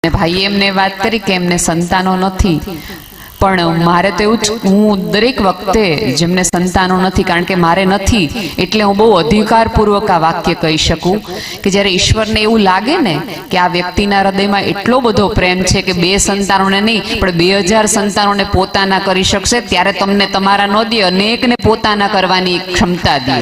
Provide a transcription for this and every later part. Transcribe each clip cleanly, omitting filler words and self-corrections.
ભાઈએ એમને વાત કરી કે એમને સંતાનો નથી, પણ મારે તો એવું જ, હું દરેક વખતે જેમને સંતાનો નથી, કારણ કે મારે નથી એટલે હું બહુ અધિકારપૂર્વક આ વાક્ય કહી શકું કે જ્યારે ઈશ્વરને એવું લાગે ને કે આ વ્યક્તિના હૃદયમાં એટલો બધો પ્રેમ છે કે 2 સંતાનોને નહીં પણ 2000 સંતાનોને પોતાના કરી શકશે, ત્યારે તમને તમારા ન દે, અનેકને પોતાના કરવાની ક્ષમતા દે.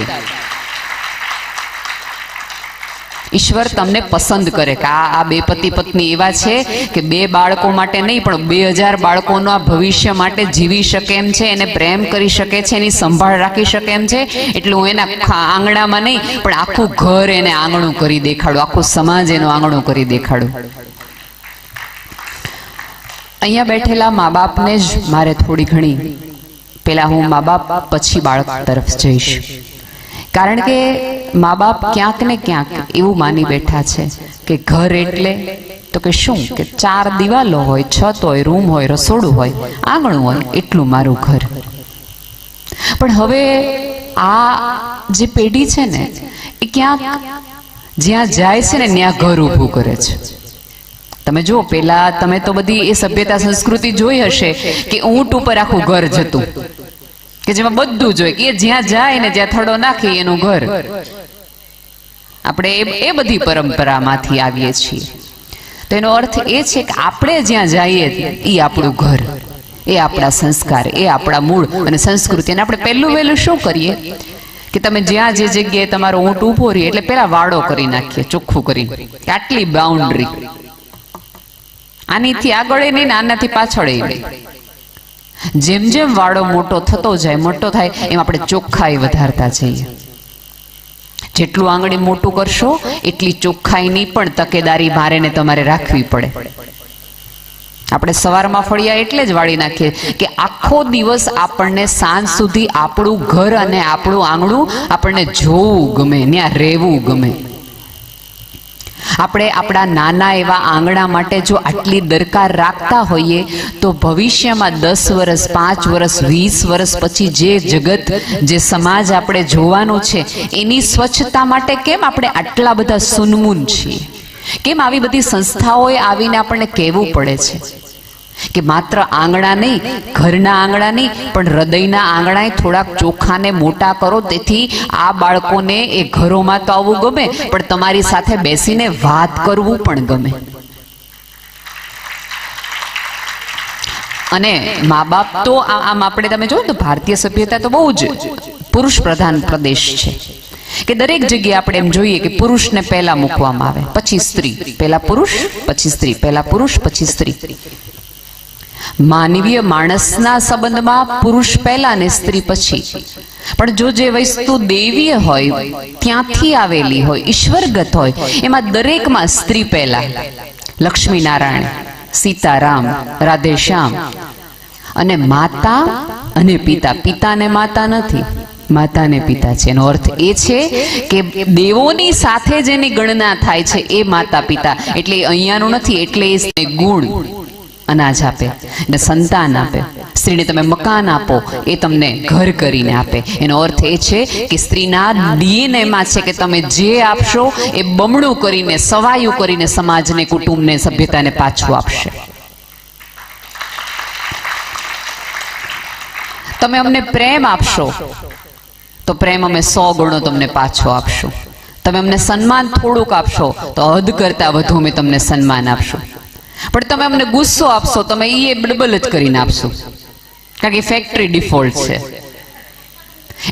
ઈશ્વર તમને પસંદ કરે કે આ 2 પતિ પત્ની એવા છે કે 2 બાળકો માટે નહીં પણ 2000 બાળકોના ભવિષ્ય માટે જીવી શકે એમ છે, એને પ્રેમ કરી શકે છે, એની સંભાળ રાખી શકે એમ છે. એટલે હું એના આંગણામાં નહીં પણ આખું ઘર એને આંગણું કરી દેખાડું, આખું સમાજ એનું આંગણું કરી દેખાડું. અહીંયા બેઠેલા મા બાપને જ મારે થોડી ઘણી, પેલા હું મા બાપ પછી બાળક તરફ જઈશ, કારણ કે મા બાપ ક્યાંક ને ક્યાંક એવું માની બેઠા છે કે ઘર એટલે તો કે શું કે 4 દિવાલો હોય, છત હોય, રૂમ હોય, રસોડું હોય, આંગણું હોય, એટલું મારું ઘર. પણ હવે આ જે પેઢી છે ને એ ક્યાંક જ્યાં જાય છે ને ત્યાં ઘર ઊભું કરે છે. તમે જો પેલા તમે તો બધી એ સભ્યતા સંસ્કૃતિ જોઈ હશે કે ઊંટ ઉપર આખું ઘર જતું, કે જેમાં બધું જોઈએ કે જ્યાં જાય ને જ્યાં થડો નાખી એનું ઘર. આપણે એ બધી પરંપરામાંથી આવીએ છીએ. તો એનો અર્થ એ છે કે આપણે જ્યાં જઈએ એ આપણું ઘર, એ આપણા સંસ્કાર, એ આપણા મૂળ અને સંસ્કૃતિ. અને આપણે પહેલું વહેલું શું કરીએ કે તમે જ્યાં જે જગ્યાએ તમારો ઊંટ ઊભો રહે એટલે પેલા વાડો કરી નાખીએ, ચોખ્ખું કરી, આટલી બાઉન્ડ્રી, આનીથી આગળ નહીં ને આનાથી પાછળ નહીં. જેમ જેમ વાડો મોટો થતો જાય, મોટો થાય એમ આપણે ચોખ્ખાઈ વધારતા જઈએ. જેટલું આંગળી મોટું કરશો એટલી ચોખ્ખાઈની પણ તકેદારી મારે ને તમારે રાખવી પડે. આપણે સવારમાં ફળિયા એટલે જ વાળી નાખીએ કે આખો દિવસ આપણને સાંજ સુધી આપણું ઘર અને આપણું આંગણું આપણને જોવું ગમે, ત્યાં રહેવું ગમે. આપણે આપણા નાના એવા આંગણા માટે જો આટલી દરકાર રાખતા હોઈએ તો ભવિષ્યમાં 10 વર્ષ, 5 વર્ષ, 20 વર્ષ પછી જે જગત, જે સમાજ આપણે જોવાનો છે એની સ્વચ્છતા માટે કેમ આપણે આટલા બધા સુનમૂન છીએ? કેમ આવી બધી સંસ્થાઓએ આવીને આપણને કહેવું પડે છે કે માત્ર આંગણા નહીં, ઘરના આંગણા નહીં પણ હૃદયના આંગણાએ થોડાક ચોખ્ખાને મોટા કરો, તેથી આ બાળકોને એ ઘરોમાં તો આવવું ગમે પણ તમારી સાથે બેસીને વાત કરવું પણ ગમે. અને મા બાપ તો આમ આપણે તમે જોયું તો ભારતીય સભ્યતા તો બહુ જ પુરુષ પ્રધાન પ્રદેશ છે કે દરેક જગ્યાએ આપણે એમ જોઈએ કે પુરુષને પહેલા મૂકવામાં આવે, પછી સ્ત્રી, પહેલા પુરુષ પછી સ્ત્રી, પહેલા પુરુષ પછી સ્ત્રી. માનવીય માણસના સંબંધમાં પુરુષ પહેલા ને સ્ત્રી પછી. પણ જો જે વસ્તુ દેવીય હોય, ત્યાંથી આવેલી હોય, ઈશ્વરગત હોય, એમાં દરેકમાં સ્ત્રી પહેલા. લક્ષ્મી નારાયણ, સીતારામ, રાધેશ્યામ. અને માતા અને પિતા, પિતાને માતા નથી, માતાને પિતા છે. એનો અર્થ એ છે કે દેવોની સાથે જેની ગણના થાય છે એ માતા પિતા. એટલે અહીંયાનું નથી, એટલે એ ગુણ અનાજ આપે ને સંતાન આપે. સ્ત્રીને તમે મકાન આપો એ તમને ઘર કરીને આપે. એનો અર્થ એ છે કે સ્ત્રીના ડીએનએમાં છે કે તમે જે આપશો એ બમણું કરીને, સવાયું કરીને સમાજને, કુટુંબને, સભ્યતાને પાછું આપશે. તમે અમને પ્રેમ આપશો તો પ્રેમ અમે 100 ગણો તમને પાછો આપશું. તમે અમને સન્માન થોડુંક આપશો તો હદ કરતા વધુ અમે તમને સન્માન આપશું. પણ તમે અમને ગુસ્સો આપશો તમે એ ડબલ જ કરીને આપશો, કારણ કે ફેક્ટરી ડિફોલ્ટ છે.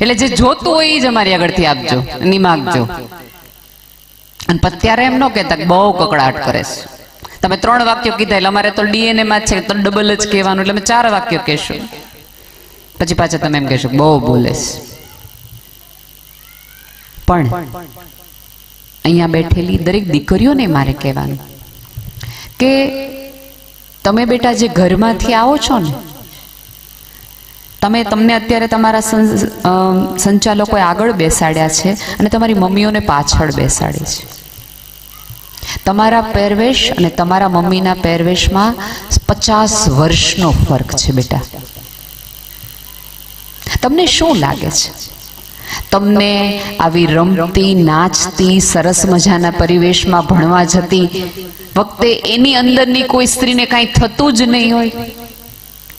એટલે જે જોતું હોય એ જ અમારી આગળથી આપજો, ની માગજો. અને અત્યારે એમ ન કહેતા બહુ કકડાટ કરે છે, તમે 3 વાક્યો કીધા એટલે અમારે તો ડીએનએ માં છે તો ડબલ જ કહેવાનું, એટલે અમે 4 વાક્યો કહેશું. પછી પાછા તમે એમ કહેશો બહુ બોલે છે. પણ અહીંયા બેઠેલી દરેક દીકરીઓને મારે કહેવાનું કે તમે બેટા જે ઘરમાંથી આવો છો ને, તમને અત્યારે તમારા સંચાલકોએ આગળ બેસાડ્યા છે અને તમારી મમ્મીઓને પાછળ બેસાડી છે. તમારા પહેરવેશ અને તમારા મમ્મીના પહેરવેશમાં 50 વર્ષનો ફરક છે બેટા. તમને શું લાગે છે તમને આવી રમતી, નાચતી, સરસ મજાના પરિવેશમાં ભણવા જતી વખતે એની અંદરની કોઈ સ્ત્રીને કાંઈ થતું જ નહીં હોય.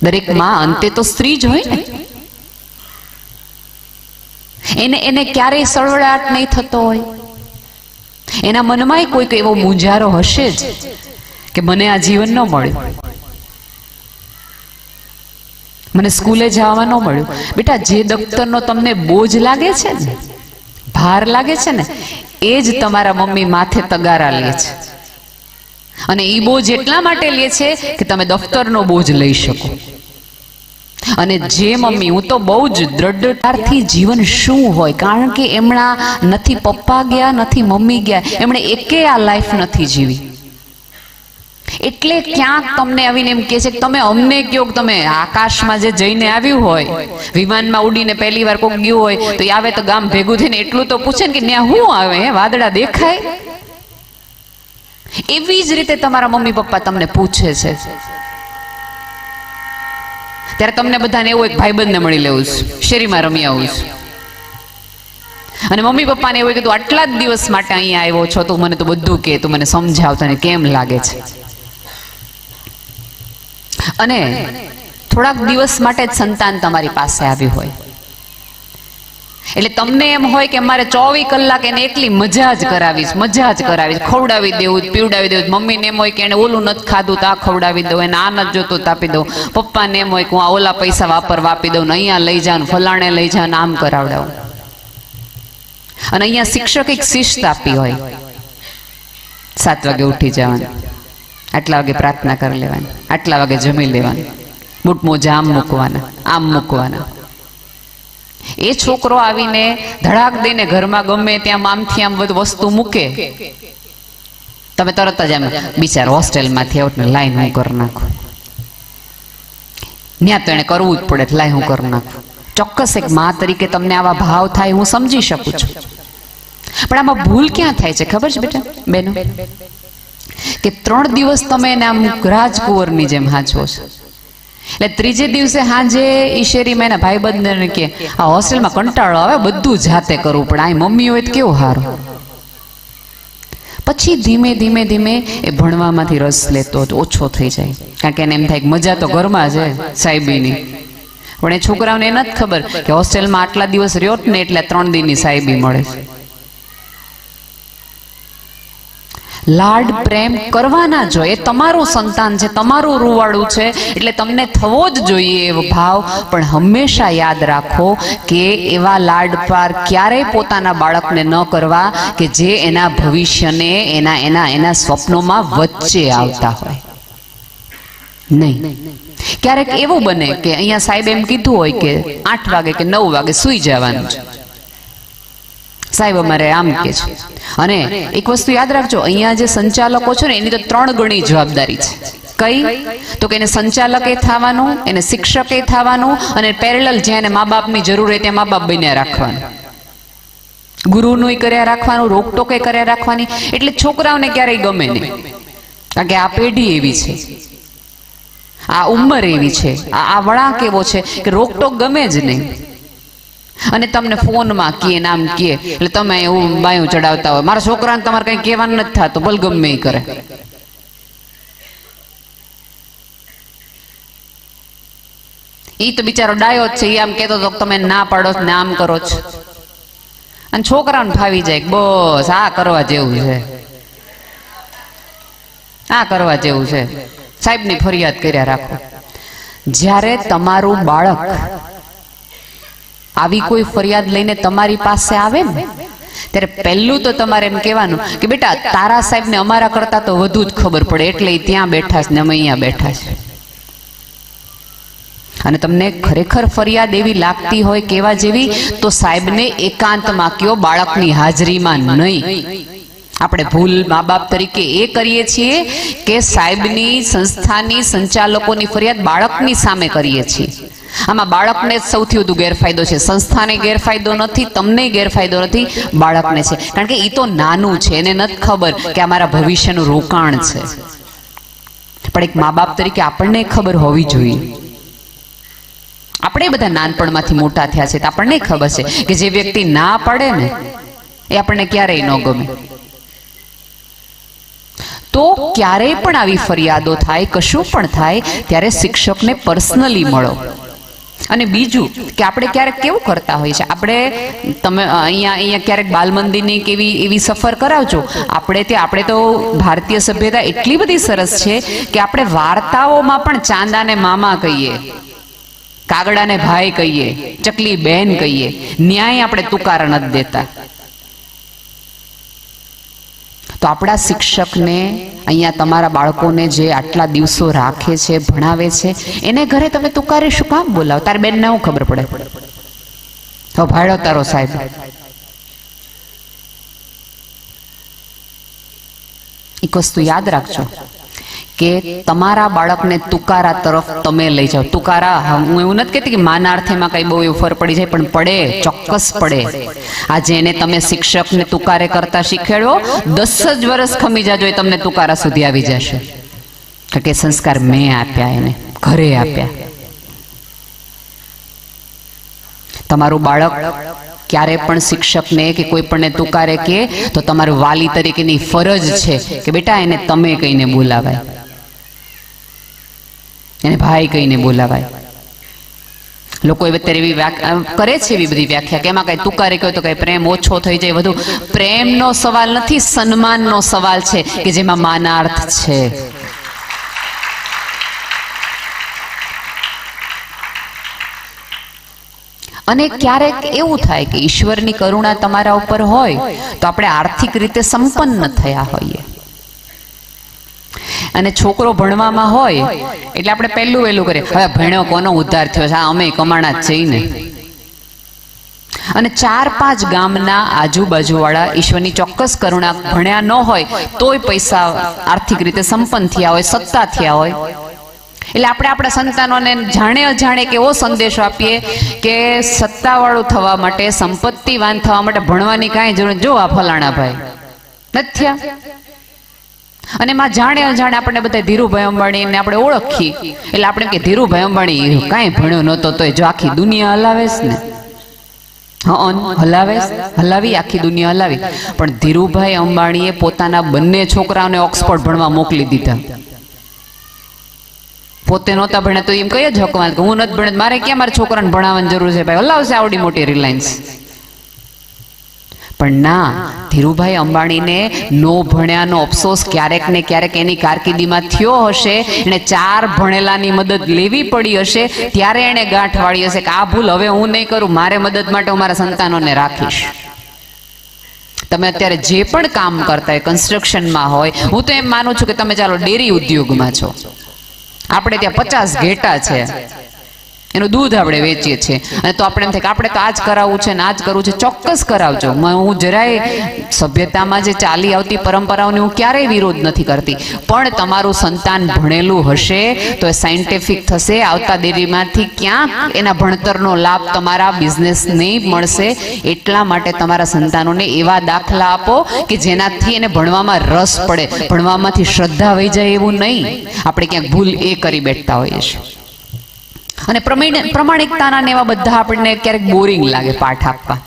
દરેક માં અંતે તો સ્ત્રી જ હોય ને. એને ક્યારેય સળવળાટ નહીં થતો હોય. એના મનમાં કોઈક એવો મૂંઝારો હશે જ કે મને આ જીવન ન મળ્યું, મને સ્કૂલે જવામાં ન મળ્યું. બેટા, જે દફતરનો તમને બોજ લાગે છે ને, ભાર લાગે છે ને, એ જ તમારા મમ્મી માથે તગારા લે છે. અને એ બોજ એટલા માટે લે છે કે તમે દફતરનો બોજ લઈ શકો. અને જે મમ્મી, હું તો બહુ જ દ્રઢતાથી જીવન શું હોય, કારણ કે એમના નથી પપ્પા ગયા, નથી મમ્મી ગયા, એમણે એકે આ લાઈફ નથી જીવી. એટલે ક્યાંક તમને આવીને એમ કહે છે કે તમે અમને કહો કે તમે આકાશમાં જે જઈને આવ્યું હોય, વિમાનમાં ઉડીને પહેલી વાર કોક ગયું હોય તો એ આવે તો ગામ ભેગું થઈને એટલું તો પૂછે ને કે ત્યાં શું આવે, વાદળા દેખાય? એવી જ રીતે તમારા મમ્મી પપ્પા તમને પૂછે છે. ત્યારે તમને બધાને એવું એક ભાઈબંધને મળી લેવું છે, શેરીમાં રમી આવું છે. અને મમ્મી પપ્પાને એવું કે તું આટલા જ દિવસ માટે અહીંયા આવ્યો છો, તું મને તો બધું કે, તું મને સમજાવ, તને કેમ લાગે છે. અને થોડાક દિવસ માટે જ સંતાન તમારી પાસે આવ્યું હોય એટલે તમને એમ હોય કે મારે 24 કલાક એને એકલી મજા જ કરાવીશ, ખવડાવી દેવું, પીવડાવી દેવું. મમ્મીને એમ હોય કે એને ઓલું નથી ખાધું તો આ ખવડાવી દઉં, એને આ નથી જોતું તો આપી દઉં. પપ્પાને એમ હોય કે હું આ ઓલા પૈસા વાપરવા આપી દઉં, અહીંયા લઈ જાઉં, ફલાણે લઈ જાઉં, આમ કરાવડાવું. અને અહીંયા શિક્ષક એક શિસ્ત આપી હોય, 7 વાગે ઉઠી જવાનું, આટલા વાગે પ્રાર્થના કરી લેવાની, આટલા વાગે જમી લેવાનું, બૂટ મોજા આમ મૂકવાના. એ છોકરો આવીને ધડાક દઈને ઘરમાં ગમે ત્યાં આમથી આમ બધું વસ્તુ મૂકે, તમે તરત જ આમ બિચાર હોસ્ટેલમાંથી આઉટ ને લાઈન હું કરી નાખું. ત્યાં તો એને કરવું જ પડે, લાઈ હું કરી નાખું. ચોક્કસ એક મા તરીકે તમને આવા ભાવ થાય, હું સમજી શકું છું. પણ આમાં ભૂલ ક્યાં થાય છે ખબર છે બેટા, બેનો? કે 3 દિવસ તમે એને આમ રાજકુંવરની જેમ હાચવો છો, એટલે ત્રીજે દિવસે હાંજે ઈશેરીમાં એના ભાઈબંધને કે આ હોસ્ટેલમાં કંટાળો આવે, બધું જાતે કરવું પડે, આ મમ્મી હોય તો કેવું સારું. પછી ધીમે ધીમે ધીમે એ ભણવામાંથી રસ લેતો ઓછો થઈ જાય, કારણ કે એને એમ થાય કે મજા તો ઘરમાં છે સાહેબીની. પણ એ છોકરાઓને એ નથી ખબર કે હોસ્ટેલમાં આટલા દિવસ રહ્યો ને એટલે 3 દિનની સાહેબી મળે છે. લાડ પ્રેમ કરવાના જોઈએ, તમારું સંતાન છે, તમારું રૂવાડું છે, એટલે તમને થવો જ જોઈએ એવો ભાવ. પણ હંમેશા યાદ રાખો કે એવા લાડ પાર ક્યારેય પોતાના બાળકને ન કરવા કે જે એના ભવિષ્યને એના સ્વપ્નોમાં વચ્ચે આવતા હોય. નહીં, ક્યારેક એવું બને કે અહીંયા સાહેબ એમ કીધું હોય કે 8 વાગે કે 9 વાગે સુઈ જવાનું છે, સાહેબ અમારે આમ કે છે. અને એક વસ્તુ યાદ રાખજો, અહીંયા જે સંચાલકો છે ને એની તો 3 ગણી જવાબદારી છે. કઈ? તો કે એને સંચાલકે થવાનું, એને શિક્ષકે થવાનું, અને પેરેલલ જ્યાં એને મા બાપની જરૂર હોય ત્યાં મા બાપ બન્યા રાખવાનું, ગુરુનું કર્યા રાખવાનું, રોકટોકે કર્યા રાખવાની. એટલે છોકરાઓને ક્યારેય ગમે નહીં, કારણ કે આ પેઢી એવી છે, આ ઉંમર એવી છે, આ વળાંક એવો છે કે રોકટોક ગમે જ નહીં. અને તમને ફોનમાં કીએ નામ કીએ એટલે તમે એવું બાયું ચડાવતા હોય. મારા છોકરાને તમારે કઈ કહેવાનું નથી થતું, ભલે ગમે એ કરે. ઈ તો બિચારો ડાયો જ છે, એ આમ કેતો તો તમે ના પાડો ને આમ કરો છો. અને છોકરાને ફાવી જાય બસ આ કરવા જેવું છે, આ કરવા જેવું છે, સાહેબની ફરિયાદ કર્યા રાખો. જ્યારે તમારું બાળક આવી કોઈ ફરિયાદ લઈને તમારી પાસે આવે ને, ત્યારે પહેલું તો તમારે એમ કહેવાનું કે બેટા તારા સાહેબને અમારા કરતા તો વધુ જ ખબર પડે, એટલે ત્યાં બેઠા છે ને અમે અહીંયા બેઠા છે. અને તમને ખરેખર ફરિયાદ એવી લાગતી હોય કેવા જેવી, તો સાહેબને એકાંતમાં કયો, બાળકની હાજરીમાં નહીં. આપણે ભૂલ મા બાપ તરીકે એ કરીએ છીએ કે સાહેબની, સંસ્થાની, સંચાલકોની ફરિયાદ બાળકની સામે કરીએ છીએ. આમાં બાળકને જ સૌથી વધુ ગેરફાયદો છે, સંસ્થાને ગેરફાયદો નથી, તમને ગેરફાયદો નથી, બાળકને છે. કારણ કે એ તો નાનું છે, એને નથી ખબર કે આ મારા ભવિષ્યનું રોકાણ છે. પણ એક મા બાપ તરીકે આપણને ખબર હોવી જોઈએ. આપણે બધા નાનપણમાંથી મોટા થયા છે તો આપણને ખબર છે કે જે વ્યક્તિ ના પાડે ને એ આપણને ક્યારેય ન ગમે. તો ક્યારેય પણ આવી ફરિયાદો થાય, કશું પણ થાય, ત્યારે શિક્ષકને પર્સનલી મળો. અને બીજું કે આપણે ક્યારેક કેવું કરતા હોય છે, તમે અહીંયા ક્યારેક બાલ મંદિરની કેવી એવી સફર કરાવજો. આપણે તો ભારતીય સભ્યતા એટલી બધી સરસ છે કે આપણે વાર્તાઓમાં પણ ચાંદાને મામા કહીએ, કાગડાને ભાઈ કહીએ, ચકલી બહેન કહીએ. ન્યાય આપણે તુકારા નથી દેતા. તો આપણા શિક્ષકને અહીંયા તમારા બાળકોને જે આટલા દિવસો રાખે છે, ભણાવે છે, એને ઘરે તમે તુકારે શું કામ બોલાવો? તારી બેનને શું ખબર પડે? તો ભાડો તારો સાહેબ. એક વસ્તુ યાદ રાખજો કે તમારા બાળકને તુકારા તરફ તમે લઈ જાઓ. તુકારા, હું એવું નથી કહેતી કે માનાર્થેમાં કઈ બહુ એવું ફર પડી જાય, પણ પડે, ચોક્કસ પડે. આજે એને તમે શિક્ષકને તુકારે કરતા શીખવાડો, 10 જ વર્ષ ખમી જાજો એ તમને તુકારા સુધી આવી જશે. કારણ કે સંસ્કાર મેં આપ્યા, એને ઘરે આપ્યા. તમારું બાળક ક્યારે પણ શિક્ષકને કે કોઈ પણને તુકારે કે તો તમારું વાલી તરીકેની ફરજ છે કે બેટા એને તમે કહીને બોલાવાય, એને ભાઈ કહીને બોલાવાય. લોકો અત્યારે એવી કરે છે એવી બધી વ્યાખ્યા કે એમાં કઈ તુકારે કહ્યું તો કઈ પ્રેમ ઓછો થઈ જાય. વધુ પ્રેમનો સવાલ નથી, સન્માનનો સવાલ છે કે જેમાં માનાર્થ છે. અને ક્યારેક એવું થાય કે ઈશ્વરની કરુણા તમારા ઉપર હોય તો આપણે આર્થિક રીતે સંપન્ન થયા હોઈએ અને છોકરો ભણવામાં હોય એટલે આપણે પહેલું વહેલું કરીએ, હવે ભણ્યો કોનો ઉદ્ધાર થયો છે, અમે કમાણા જ જઈને. અને 4-5 ગામના આજુબાજુવાળા ઈશ્વરની ચોક્કસ કરુણા ભણ્યા ન હોય તોય પૈસા આર્થિક રીતે સંપન્ન થયા હોય, સત્તા થયા હોય. એટલે આપણે આપણા સંતાનોને જાણે અજાણે એવો સંદેશો આપીએ કે સત્તાવાળું થવા માટે, સંપત્તિવાન થવા માટે ભણવાની કાંઈ જરૂર નથી. જો આ ફલાણા ભાઈ નથી થયા. અને એમાં જાણે અજાણે આપણે બધા ધીરુભાઈ અંબાણીને આપણે ઓળખી એટલે આપણે કે ધીરુભાઈ અંબાણી કાંઈ ભણ્યો નહોતો તોય જો આખી દુનિયા હલાવે ને. હલાવી આખી દુનિયા હલાવી. પણ ધીરુભાઈ અંબાણીએ પોતાના બંને છોકરાઓને ઓક્સફોર્ડ ભણવા મોકલી દીધા. પોતે નહોતા ભણે તો એમ કઈ જ હકવાન કે હું નથી ભણે, મારે ક્યાં મારા છોકરાને ભણાવવાની જરૂર છે, ભાઈ હલાવશે આવડી મોટી રિલાયન્સ. પણ ના, ધીરુભાઈ અંબાણીને નો ભણ્યાનો અફસોસ ક્યારેક ને ક્યારેક એની કારકિર્દીમાં થયો હશે. એને 4 ભણેલાની મદદ લેવી પડી હશે, ત્યારે એને ગાંઠ વાળી હશે કે આ ભૂલ હવે હું નહીં કરું, મારે મદદ માટે હું મારા સંતાનોને રાખીશ. તમે અત્યારે જે પણ કામ કરતા હોય, કન્સ્ટ્રક્શનમાં હોય, હું તો એમ માનું છું કે તમે ચાલો ડેરી ઉદ્યોગમાં છો, આપણે ત્યાં 50 ઘેટા છે, એનું દૂધ આપણે વેચીએ છીએ, અને તો આપણે એમ થાય કે આપણે તો આ જ કરાવવું છે ને આ જ કરવું છે. ચોક્કસ કરાવજો. હું જરાય સભ્યતામાં જે ચાલી આવતી પરંપરાઓને હું ક્યારેય વિરોધ નથી કરતી, પણ તમારું સંતાન ભણેલું હશે તો એ સાયન્ટિફિક થશે. આવતા ડેરીમાંથી ક્યાંક એના ભણતરનો લાભ તમારા બિઝનેસને મળશે. એટલા માટે તમારા સંતાનોને એવા દાખલા આપો કે જેનાથી એને ભણવામાં રસ પડે, ભણવામાંથી શ્રદ્ધા વહી જાય એવું નહીં. આપણે ક્યાંક ભૂલ એ કરી બેઠતા હોઈએ છીએ. અને પ્રમાણિકતાના ને એવા બધા આપણને ક્યારેક બોરિંગ લાગે પાઠ આપવા.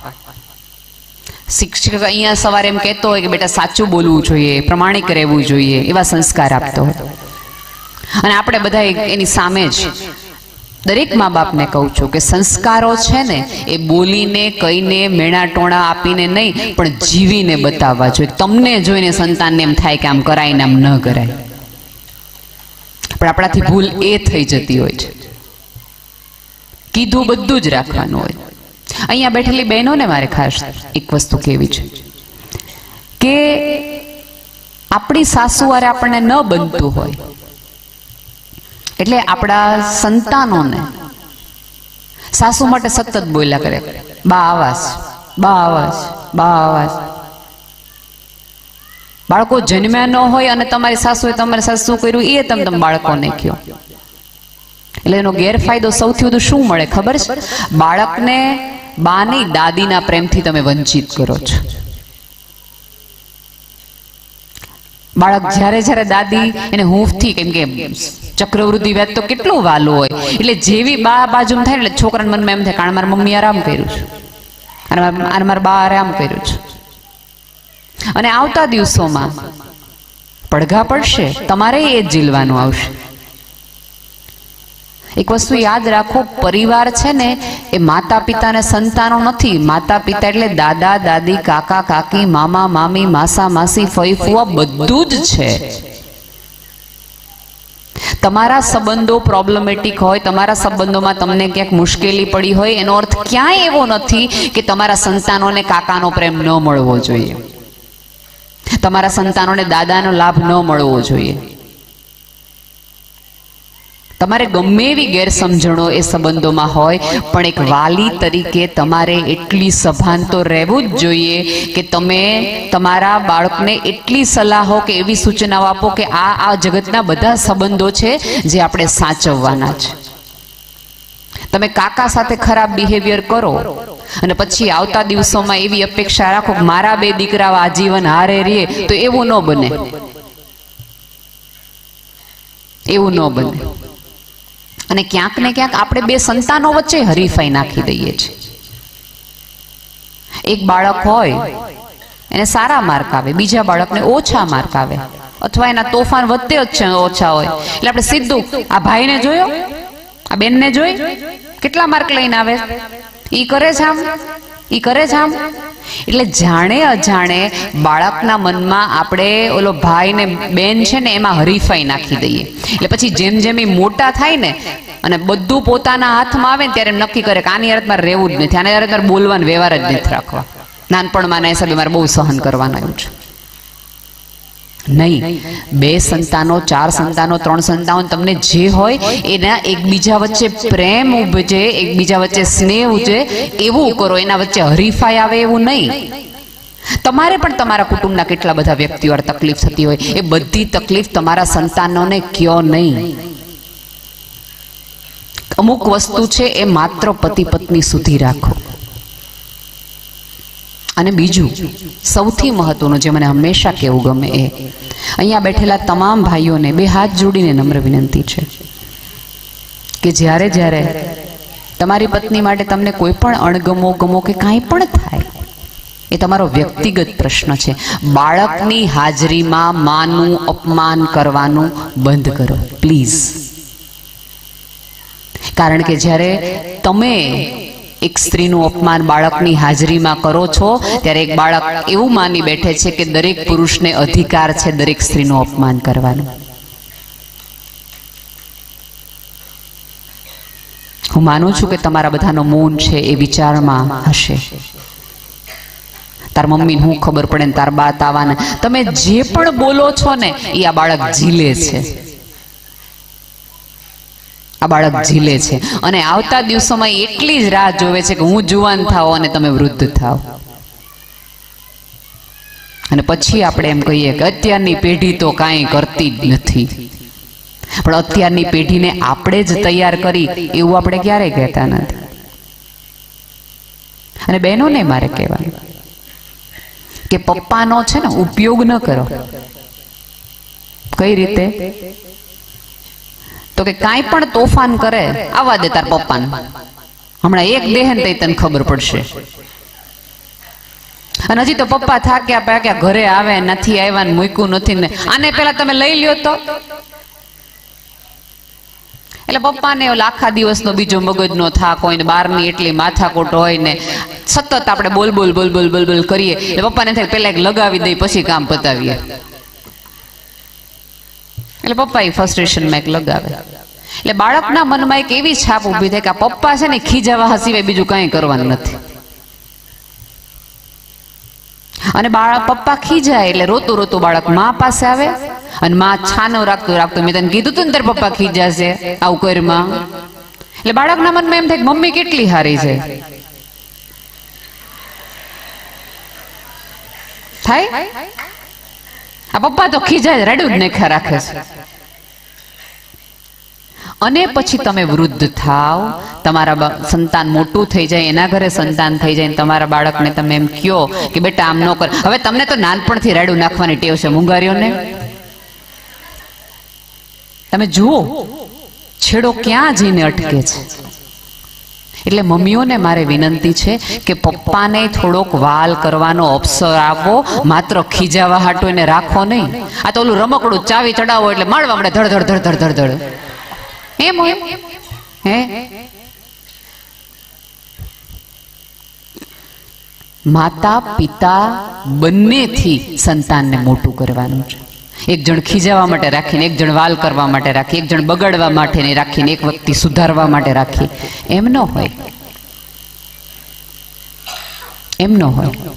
શિક્ષક અહીંયા સવારે એમ કહેતો હોય કે બેટા સાચું બોલવું જોઈએ, પ્રમાણિક રહેવું જોઈએ, એવા સંસ્કાર આપતો હોય. અને આપણે બધા એની સામે જ દરેક મા બાપને કહું છું કે સંસ્કારો છે ને એ બોલીને, કહીને, મેણા ટોણા આપીને નહીં, પણ જીવીને બતાવવા જોઈએ. તમને જોઈને સંતાનને એમ થાય કે આમ કરાય ને આમ ન કરાય. પણ આપણાથી ભૂલ એ થઈ જતી હોય છે. કીધું બધું જ રાખવાનું હોય. અહીંયા બેઠેલી બહેનોને મારે ખાસ એક વસ્તુ કહેવી છે કે આપણી સાસુવારે આપણને ન બનતું હોય એટલે આપણા સંતાનોને સાસુ માટે સતત બોલ્યા કરે, બા આવાસ, બા આવાસ, બા આવાસ. બાળકો જન્મ્યા ન હોય અને તમારી સાસુએ તમારી સાસુ શું કર્યું એ તમે બાળકોને કહો. એટલે એનો ગેરફાયદો સૌથી વધુ શું મળે ખબર છે? બાળકને બાની દાદીના પ્રેમથી તમે વંચિત કરો છો. બાળક જ્યારે દાદી એને હૂંફથી, કેમ કે ચક્રવૃદ્ધિ વ્યાજ તો કેટલું વાલું હોય. એટલે જેવી બા બાજુમાં થાય એટલે છોકરાના મનમાં એમ થાય કારણ મારી મમ્મી આરામ કર્યું છે અને મારા બા આરામ કર્યું છે. અને આવતા દિવસોમાં પડઘા પડશે, તમારે એ જ ઝીલવાનું આવશે. એક વસ્તુ યાદ રાખો, પરિવાર છે ને એ માતા પિતા ને સંતાનો નથી. માતા પિતા એટલે દાદા દાદી, કાકા કાકી, મામા મામી, માસા માસી, ફઈ ફુવા બધું જ છે. તમારા સંબંધો પ્રોબ્લેમેટિક હોય, તમારા સંબંધોમાં તમને ક્યાંક મુશ્કેલી પડી હોય, એનો અર્થ ક્યાંય એવો નથી કે તમારા સંતાનોને કાકાનો પ્રેમ ન મળવો જોઈએ, તમારા સંતાનોને દાદાનો લાભ ન મળવો જોઈએ. તમારે ગમે એવી ગેરસમજણો એ સંબંધોમાં હોય, પણ એક વાલી તરીકે તમારે એટલી સભાન તો રહેવું જ જોઈએ કે તમે તમારા બાળકને એટલી સલાહો કે એવી સૂચનાઓ આપો કે આ જગતના બધા સંબંધો છે જે આપણે સાચવવાના છે. તમે કાકા સાથે ખરાબ બિહેવિયર કરો અને પછી આવતા દિવસોમાં એવી અપેક્ષા રાખો કે મારા બે દીકરાઓ આજીવન હારે રહે, તો એવું ન બને, એવું ન બને. અને ક્યાંક ને ક્યાંક આપણે બે સંતાનો વચ્ચે હરીફાઈ નાખી દઈએ છીએ. એક બાળક હોય એને સારા માર્ક આવે, બીજા બાળકને ઓછા માર્ક આવે, અથવા એના તોફાન વધતે જ છે ઓછા હોય, એટલે આપણે સીધું આ ભાઈને જોયો, આ બેનને જોઈ કેટલા માર્ક લઈને આવે, ઈ કરે છે આમ, ઈ કરે છે આમ. એટલે જાણે અજાણે બાળકના મનમાં આપણે ઓલો ભાઈ ને બેન છે ને એમાં હરીફાઈ નાખી દઈએ. એટલે પછી જેમ જેમ એ મોટા થાય ને અને બધું પોતાના હાથમાં આવે ને ત્યારે નક્કી કરે કે આની હારે મારે રહેવું જ નથી, આની હારે મારે બોલવાનું વ્યવહાર જ નથી રાખવા, નાનપણમાં ના હિસાબે મારે બહુ સહન કરવાનું આવ્યું છે. નહીં, બે સંતાનો, ચાર સંતાનો, ત્રણ સંતાનો, તમને જે હોય એના એકબીજા વચ્ચે પ્રેમ ઉપજે, એકબીજા વચ્ચે સ્નેહ ઉપજે એવું કરો, એના વચ્ચે હરીફાઈ આવે એવું નહીં. તમારે પણ તમારા કુટુંબના કેટલા બધા વ્યક્તિઓ તકલીફ થતી હોય, એ બધી તકલીફ તમારા સંતાનોને કયો નહીં. અમુક વસ્તુ છે એ માત્ર પતિ પત્ની સુધી રાખો. અને બીજું સૌથી મહત્વનું જે મને હંમેશા કહેવું ગમે એ, અહીંયા બેઠેલા તમામ ભાઈઓને બે હાથ જોડીને નમ્ર વિનંતી છે કે જ્યારે જ્યારે તમારી પત્ની માટે તમને કોઈ પણ અણગમો ગમો કે કાંઈ પણ થાય, એ તમારો વ્યક્તિગત પ્રશ્ન છે. બાળકની હાજરીમાં માનું અપમાન કરવાનું બંધ કરો પ્લીઝ. કારણ કે જ્યારે તમે એક સ્ત્રીનું અપમાન બાળકની હાજરીમાં કરો છો ત્યારે એક બાળક એવું માની બેઠે છે કે દરેક પુરુષને અધિકાર છે દરેક સ્ત્રીનું અપમાન કરવાનું. હું માનું છું કે તમારા બધાનો મૌન છે એ વિચારમાં હશે. તાર મમ્મીને હું ખબર પડે ને તાર બા તાવાને, તમે જે પણ બોલો છો ને એ આ બાળક ઝીલે છે, આ બાળક ઝીલે છે. અને આવતા દિવસોમાં એટલી જ રાહ જોવે છે કે હું જુવાન થાવ અને તમે વૃદ્ધ થાવ. અને પછી આપણે એમ કહીએ કે અત્યારની પેઢી તો કાંઈ કરતી જ નથી, પણ અત્યારની પેઢીને આપણે જ તૈયાર કરી એવું આપણે ક્યારેય કહેતા નથી. અને બહેનોને મારે કહેવાનું કે પપ્પાનો છે ને ઉપયોગ ન કરો. કઈ રીતે? તો કે કાંઈ પણ તોફાન કરે આવવા દે તાર પપ્પાને, હમણાં એક દેહન તઈ તને ખબર પડશે. અને હજી તો પપ્પા થાક્યા પાક્યા ઘરે આવે નથી આવ્યા ને મૂક્યું નથી ને આને પેલા તમે લઈ લ્યો તો. એટલે પપ્પાને આખા દિવસનો બીજો મગજનો થાક હોય ને બહારની એટલી માથાકૂટ હોય ને સતત આપણે બોલ બોલ બોલ બોલ બોલ બોલ કરીએ એટલે પપ્પાને થાય પેલા એક લગાવી દઈ પછી કામ પતાવીએ. એટલે પપ્પા એ ફ્રસ્ટ્રેશનમાં એક લગાવે એટલે બાળકના મનમાં એક એવી છાપ ઊભી થાય કે આ પપ્પા છે ને ખીજાવા સિવાય બીજું કંઈ કરવાનું નથી. અને પપ્પા ખીજાય એટલે રોતું રોતું બાળક મા પાસે આવે અને માં છાનો રાખતું રાખતું મેં તને કીધું તું ને તાર પપ્પા ખીજાશે આવું કરમાં. એટલે બાળકના મનમાં એમ થાય કે મમ્મી કેટલી હારી છે. થાય આ પપ્પા તો ખીજાય રડું જ ને રાખે છે. અને પછી તમે વૃદ્ધ થાવ, તમારા સંતાન મોટું થઈ જાય, એના ઘરે સંતાન થઈ જાય, તમારા બાળકને તમે એમ કહો કે બેટા આમ ન કર. હવે તમને તો નાનપણથી રાડું નાખવાની ટેવ છે મૂંગારીઓને. તમે જુઓ છેડો ક્યાં જઈને અટકે છે. એટલે મમ્મીઓને મારે વિનંતી છે કે પપ્પાને થોડોક વાલ કરવાનો અવસર આપો, માત્ર ખીજાવા હાટો એને રાખો નહીં. આ તો ઓલું રમકડું ચાવી ચડાવો એટલે માળવા મળે ધડ ધડ ધડ ધડ ધડ ધડ એમ હોય હે. માતા પિતા બંનેથી સંતાનને મોટું કરવાનું છે. એક જણ ખીજાવા માટે રાખીને, એક જણ વાલ કરવા માટે રાખી, એક જણ બગાડવા માટે રાખીને, એક વ્યક્તિ સુધારવા માટે રાખી. એમ ન હોય, એમ ન હોય.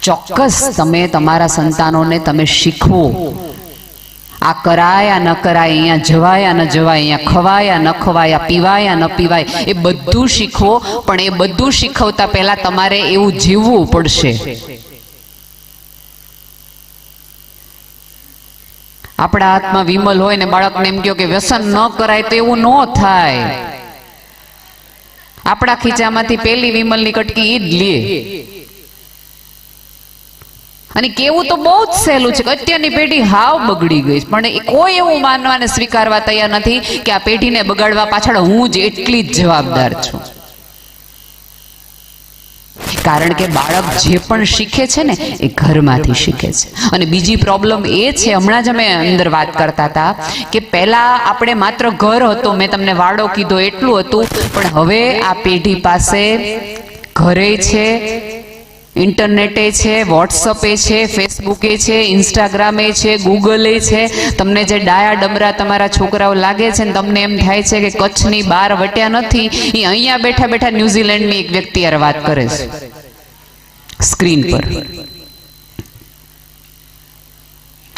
ચોક્કસ તમે તમારા સંતાનોને તમે શીખવો, આ કરાય આ ન કરાય, અહીંયા જવાય આ ન જવાય, અહીંયા ખવાય આ ન ખવાય, આ પીવાય આ ન પીવાય, એ બધું શીખવો. પણ એ બધું શીખવતા પહેલા તમારે એવું જીવવું પડશે. આપણા હાથમાં વિમલ હોય ને બાળકને એમ કહો કે વ્યસન ન કરાય, તો એવું ન થાય. આપણા ખીચામાંથી પેલી વિમલની કટકી ઈ જ લે. અને કેવું તો બહુ જ સહેલું છે કે અત્યારની પેઢી હાવ બગડી ગઈ, પણ કોઈ એવું માનવાને સ્વીકારવા તૈયાર નથી કે આ પેઢીને બગાડવા પાછળ હું જ એટલી જ જવાબદાર છું. કારણ કે બાળક જે પણ શીખે છે ને એ ઘરમાંથી શીખે છે. અને બીજી પ્રોબ્લેમ એ છે, હમણાં જ અમે અંદર વાત કરતા હતા કે પહેલા આપણે માત્ર ઘર હતો, મેં તમને વાડો કીધો એટલું હતું, પણ હવે આ પેઢી પાસે ઘરે છે, ઇન્ટરનેટે છે, વોટ્સઅપે છે, ફેસબુકે છે, ઇન્સ્ટાગ્રામે છે, ગૂગલે છે. તમને જે ડાયા ડમરા તમારા છોકરાઓ લાગે છે ને તમને એમ થાય છે કે કચ્છની બહાર વટ્યા નથી, એ અહીંયા બેઠા બેઠા ન્યુઝીલેન્ડની એક વ્યક્તિ યાર વાત કરે છે સ્ક્રીન પર.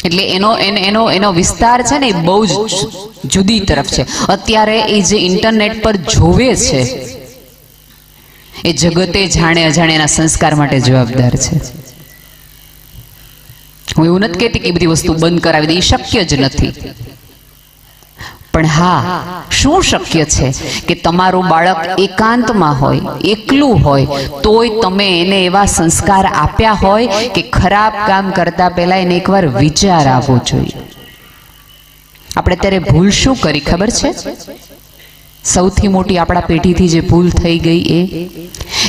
એટલે એનો વિસ્તાર છે ને એ બહુ જ જુદી તરફ છે. અત્યારે એ જે ઇન્ટરનેટ પર જોવે છે એ જગતે જાણે અજાણ્યાના સંસ્કાર માટે જવાબદાર છે. હું એવું નથી કહેતી કે બધી વસ્તુ બંધ કરાવી દે, એ શક્ય જ નથી. પણ હા, શું શક્ય છે કે તમારું બાળક એકાંતમાં હોય, એકલું હોય, તોય તમે એને એવા સંસ્કાર આપ્યા હોય કે ખરાબ કામ કરતા પહેલા એને એકવાર વિચાર આવવો જોઈએ. આપણે ત્યારે ભૂલ શું કરી ખબર છે? સૌથી મોટી આપણા પેઢીથી જે ભૂલ થઈ ગઈ એ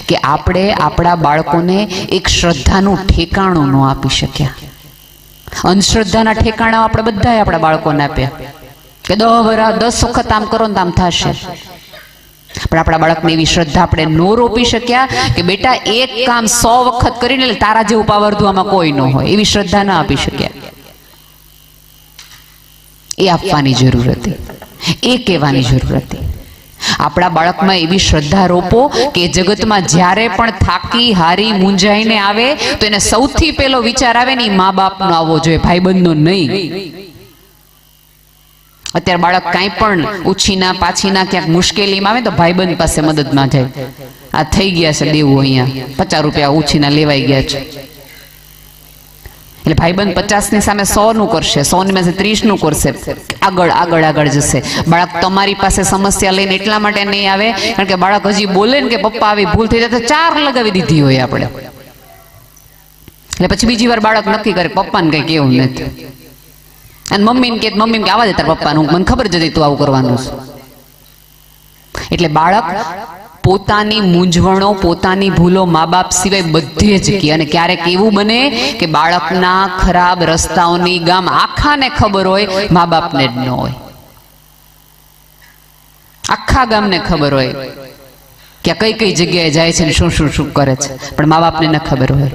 કે આપણે આપણા બાળકોને એક શ્રદ્ધાનું ઠેકાણું ન આપી શક્યા. અંધશ્રદ્ધાના ઠેકાણા આપણે બધાએ આપણા બાળકોને આપ્યા કે 10 વખત આમ કરો ને આમ થશે. પણ આપણા બાળકને એવી શ્રદ્ધા આપણે ન રોપી શક્યા કે બેટા એક કામ 100 વખત કરીને તારા જેવું પાવરધું આમાં કોઈ ન હોય, એવી શ્રદ્ધા ના આપી શક્યા. એ આપવાની જરૂર હતી, એ કહેવાની જરૂર હતી. આપણા બાળકમાં એવી શ્રદ્ધા રોપો કે જગતમાં જ્યારે પણ થાકી હારી મૂંઝાઈને આવે તો એને સૌથી પહેલો વિચાર આવે ને મા બાપનો આવવો જોઈએ, ભાઈબંધનો નહીં. અત્યારે બાળક કાંઈ પણ ઉછીના પાછીના ક્યાંક મુશ્કેલીમાં આવે તો ભાઈબંધ પાસે મદદમાં જાય. આ થઈ ગયા છે દેવું, અહીંયા 50 રૂપિયા ઉછીના લેવાઈ ગયા છે. એટલે ભાઈબંધ 50 ની સામે 100 નું કરશે, 100 ની પાસે 30 નું કરશે, આગળ આગળ આગળ જશે. બાળક તમારી પાસે સમસ્યા લઈને એટલા માટે નહીં આવે કારણ કે બાળક હજી બોલે ને કે પપ્પા આવી ભૂલ થઈ જાય તો 4 લગાવી દીધી હોય આપણે. એટલે પછી બીજી વાર બાળક નક્કી કરે પપ્પાને કઈ કેવું નથી, અને મમ્મીને કે આવા દે તાર પપ્પાનું, મને ખબર જ હતી તું આવું કરવાનું છે. એટલે બાળક પોતાની મૂંઝવણો, પોતાની ભૂલો મા બાપ સિવાય બધે જ કહે. અને ક્યારેક એવું બને કે બાળકના ખરાબ રસ્તાઓની ગામ આખાને ખબર હોય, મા બાપને જ ન હોય. આખા ગામને ખબર હોય કે કઈ કઈ જગ્યાએ જાય છે ને શું શું શું કરે છે, પણ મા બાપને ન ખબર હોય.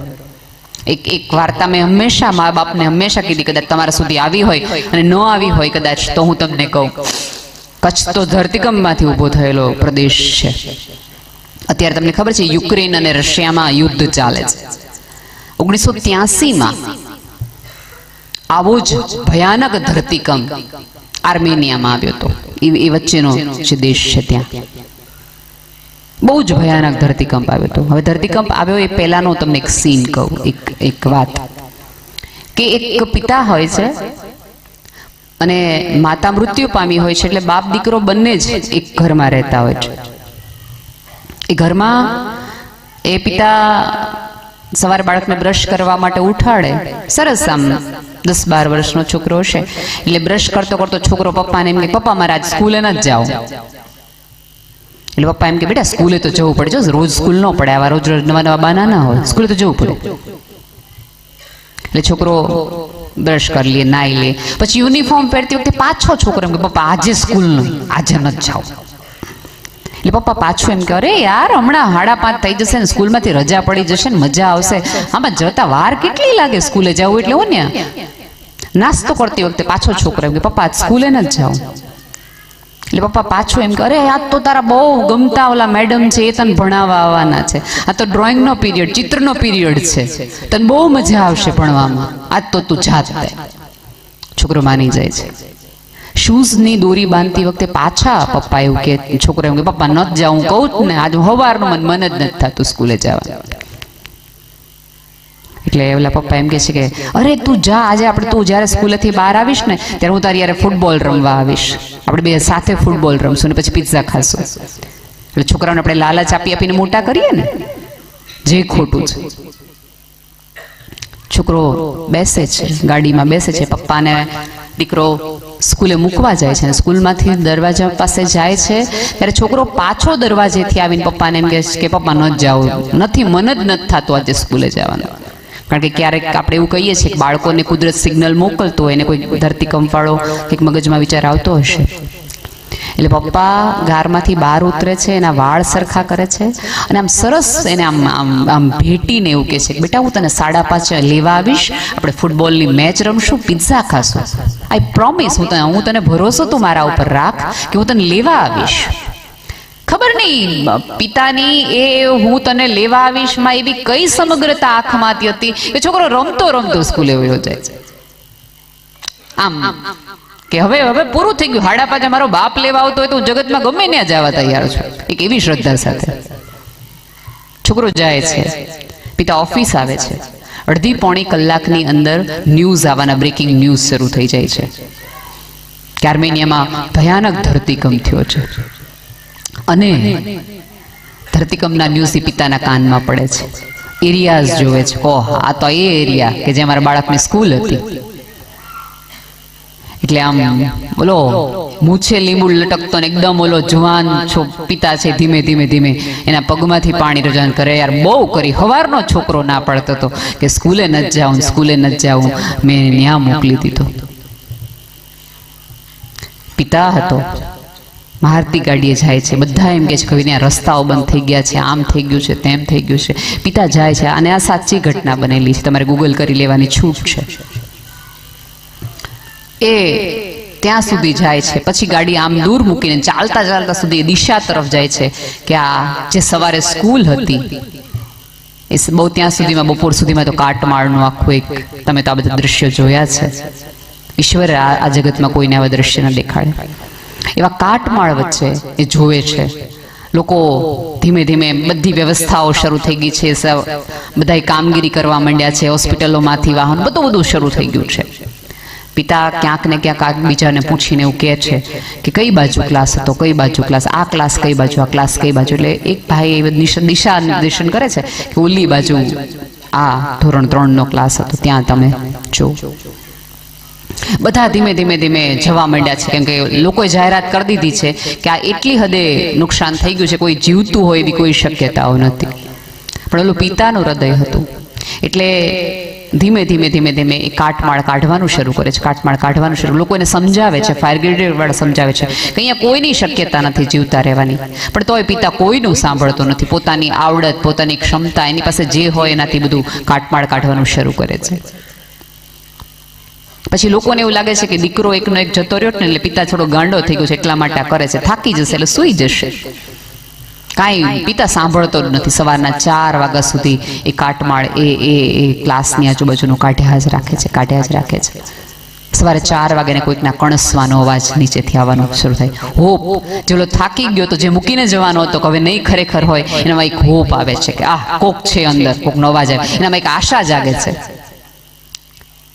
એક વાર્તા મેં હંમેશા મા બાપને હંમેશા કીધી, કદાચ તમારા સુધી આવી હોય અને ન આવી હોય કદાચ તો હું તમને કહું. કચ્છ તો ધરતીકંપમાંથી ઉભો થયેલો પ્રદેશ છે. અત્યારે તમને ખબર છે યુક્રેન અને રશિયામાં યુદ્ધ ચાલે છે. 1983માં આવો જ ભયાનક ધરતીકંપ આર્મેનિયામાં આવ્યો હતો. એ વચ્ચેનો જે દેશ છે ત્યાં બહુ જ ભયાનક ધરતીકંપ આવ્યો હતો. હવે ધરતીકંપ આવ્યો એ પહેલાનો તમને એક સીન કહું, એક વાત કે એક પિતા હોય છે અને માતા મૃત્યુ પામી હોય છે. એટલે બાપ દીકરો બંને જ એક ઘરમાં રહેતા હોય છે. એ ઘરમાં એ પિતા સવારે બાળકને બ્રશ કરવા માટે ઉઠાડે, સરસ, આમ 10-12 વર્ષનો છોકરો હશે એટલે બ્રશ કરતો કરતો છોકરો પપ્પાને એમ કે પપ્પા મારે આજ સ્કૂલે ન જાઓ. એટલે પપ્પા એમ કે બેટા સ્કૂલે તો જવું પડે, જો રોજ સ્કૂલ ન પડે, આવા રોજ રોજ નવા નવા બાના ના હોય, સ્કૂલે તો જવું પડે. એટલે છોકરો બ્રશ કરી લે, નાઈ લે, પછી યુનિફોર્મ પહેરતી વખતે પાછો છોકરો એમ કે પપ્પા આજે સ્કૂલ નહીં, આજે ન જાઓ. એટલે પપ્પા પાછું એમ કે અરે યાર હમણાં 5:30 થઈ જશે ને સ્કૂલમાંથી રજા પડી જશે ને મજા આવશે, આમાં જતા વાર કેટલી લાગે સ્કૂલે જવું એટલે હો ને. નાસ્તો કરતી વખતે પાછો છોકરો એમ કે પપ્પા આજ સ્કૂલે ન જાઓ. એટલે પપ્પા પાછું એમ કે અરે આજ તો તારા બહુ ગમતા ઓલા મેડમ છે એ તને ભણાવવા આવવાના છે, આ તો ડ્રોઈંગનો પીરિયડ, ચિત્રનો પીરિયડ છે, તને બહુ મજા આવશે ભણવામાં, આજ તો તું જાત દે. છોકરો માની જાય છે. શૂઝની દોરી બાંધતી વખતે પાછા પપ્પા એવું કે છોકરો એમ કે પપ્પા ન જ જાઉં, કહું જ ને આજે સવારનું મન જ નથી થતું સ્કૂલે જવા. એટલે ઓલા પપ્પા એમ કે છે કે અરે તું જા, આજે આપણે તું જ્યારે સ્કૂલેથી બહાર આવીશ ને ત્યારે હું તારી યારે ફૂટબોલ રમવા આવીશ, આપણે બે સાથે ફૂટબોલ રમશું ને પછી પિઝા ખાશું. એટલે છોકરાઓને આપણે લાલચ આપી આપીને મોટા કરીએ ને, જે ખોટું છે. છોકરો બેસે છે, ગાડીમાં બેસે છે, પપ્પાને દીકરો સ્કૂલે મૂકવા જાય છે, સ્કૂલમાંથી દરવાજા પાસે જાય છે ત્યારે છોકરો પાછો દરવાજેથી આવીને પપ્પાને એમ કહે કે પપ્પા ન જાઓ, નથી, મન જ નથી થતું આજે સ્કૂલે જવાનું. કારણ કે ક્યારેક આપણે એવું કહીએ છીએ કે બાળકોને કુદરત સિગ્નલ મોકલતો હોય, એને કોઈ ધરતીકંપવાળો કંઈક મગજમાં વિચાર આવતો હશે. એટલે પપ્પા ગારમાંથી બહાર ઉતરે છે, એના વાળ સરખા કરે છે અને આમ સરસ એને આમ આમ આમ ભેટીને એવું કહે છે કે બેટા હું તને 5:30 લેવા આવીશ, આપણે ફૂટબોલની મેચ રમશું, પિઝા ખાશું, આઈ પ્રોમિસ, હું તને ભરોસો તું મારા ઉપર રાખ કે હું તને લેવા આવીશ. ખબર નહીં પિતાની એ હું તને લેવા આવીશ માં એવી કઈ સમગ્રતા આંખમાંથી હતી કે છોકરો રમતો રમતો સ્કૂલે વયો જાય છે. આમ કે હવે પૂરું થઈ ગયું, 5:30 મારો બાપ લેવા આવતો હોય તો હું જગતમાં ગમે ત્યાં જવા તૈયાર છું, એક એવી શ્રદ્ધા સાથે છોકરો જાય છે. પિતા ઓફિસ આવે છે, 1.5-પોણી કલાકની અંદર ન્યૂઝ આવવાના, બ્રેકિંગ ન્યૂઝ શરૂ થઈ જાય છે કે આર્મેનિયામાં ભયાનક ધરતીકંપ થયો છે. અને ધરતીકંપના ન્યૂઝ પિતાના કાનમાં પડે છે, એરિયાઝ જોવે છે, ઓહ આ તો એ એરિયા કે જે અમારા બાળકની સ્કૂલ હતી. એટલે આમ બોલો મૂછે લીંબુ લટકતો ને એકદમ ઓલો જુવાન પિતા છે, ધીમે ધીમે ધીમે એના પગમાંથી પાણી રજન કરે. યાર બહુ કરી, સવારનો છોકરો ના પડતો હતો કે સ્કૂલે ન જાઉં, સ્કૂલે ન જાઉં, મેં ન્યા મોકલી દીધો. પિતા હતો, મારતી ગાડીએ જાય છે, બધા એમ કે છે કે ત્યાં રસ્તાઓ બંધ થઈ ગયા છે, આમ થઈ ગયું છે, તેમ થઈ ગયું છે. પિતા જાય છે, અને આ સાચી ઘટના બનેલી છે, તમારે ગૂગલ કરી લેવાની છૂટ છે. એ ત્યાં સુધી જાય છે, પછી ગાડી આમ દૂર મૂકીને ચાલતા ચાલતા સુધી દિશા તરફ જાય છે કે આ જે સવારે સ્કૂલ હતી એ બહુ ત્યાં સુધીમાં, બપોર સુધીમાં તો કાટમાળનું આખું એક, તમે તો આ બધા દ્રશ્યો જોયા છે. ઈશ્વરે આ જગતમાં કોઈને આવા દ્રશ્ય ન દેખાડે. એવા કાટમાળ વચ્ચે એ જોવે છે. લોકો ધીમે ધીમે બધી વ્યવસ્થાઓ શરૂ થઈ ગઈ છે, બધા કામગીરી કરવા માંડ્યા છે, હોસ્પિટલોમાંથી વાહન બધું શરૂ થઈ ગયું છે. પિતા ક્યાંક ને ક્યાંક બીજાને પૂછીને એવું કહે છે કે કઈ બાજુ ક્લાસ હતો, કઈ બાજુ ક્લાસ, આ ક્લાસ કઈ બાજુ, આ ક્લાસ કઈ બાજુ. એટલે એક ભાઈ દિશા નિર્દેશન કરે છે કે ઓલી બાજુ આ ધોરણ 3 નો ક્લાસ હતો, ત્યાં તમે જો. બધા ધીમે ધીમે ધીમે જવા માંડ્યા છે, કેમ કે લોકોએ જાહેરાત કરી દીધી છે કે આ એટલી હદે નુકસાન થઈ ગયું છે, કોઈ જીવતું હોય એવી કોઈ શક્યતાઓ નથી. પણ ઓલું પિતાનું હૃદય હતું. એટલે ધીમે ધીમે ધીમે ધીમે એ કાટમાળ કાઢવાનું શરૂ કરે છે, કાટમાળ કાઢવાનું શરૂ. લોકો એને સમજાવે છે, ફાયર બ્રિગેડ વાળા સમજાવે છે કે અહીંયા કોઈની શક્યતા નથી જીવતા રહેવાની, પણ તોય પિતા કોઈનું સાંભળતો નથી. પોતાની આવડત, પોતાની ક્ષમતા, એની પાસે જે હોય એનાથી બધું કાટમાળ કાઢવાનું શરૂ કરે છે. પછી લોકોને એવું લાગે છે કે દીકરો એકનો એક જતો રહ્યો ને એટલે પિતા થોડો ગાંડો થઈ ગયો છે, એટલા માટે કરે છે, થાકી જશે એટલે સૂઈ જશે. કાંઈ પિતા સાંભળતો જ નથી. સવારના 4 વાગ્યા સુધી એ કાટમાળ એ ક્લાસની આજુબાજુનું કાઢ્યા જ રાખે છે, કાઢ્યા જ રાખે છે. સવારે 4 વાગ્યાને કોઈકના કણસવાનો અવાજ નીચેથી આવવાનો શરૂ થાય. હોપ, જેલો થાકી ગયો તો જે મૂકીને જવાનો હતો કે હવે નહીં ખરેખર હોય, એનામાં એક હોપ આવે છે કે આ કોક છે અંદર, કોકનો અવાજ આવે, એનામાં એક આશા જાગે છે.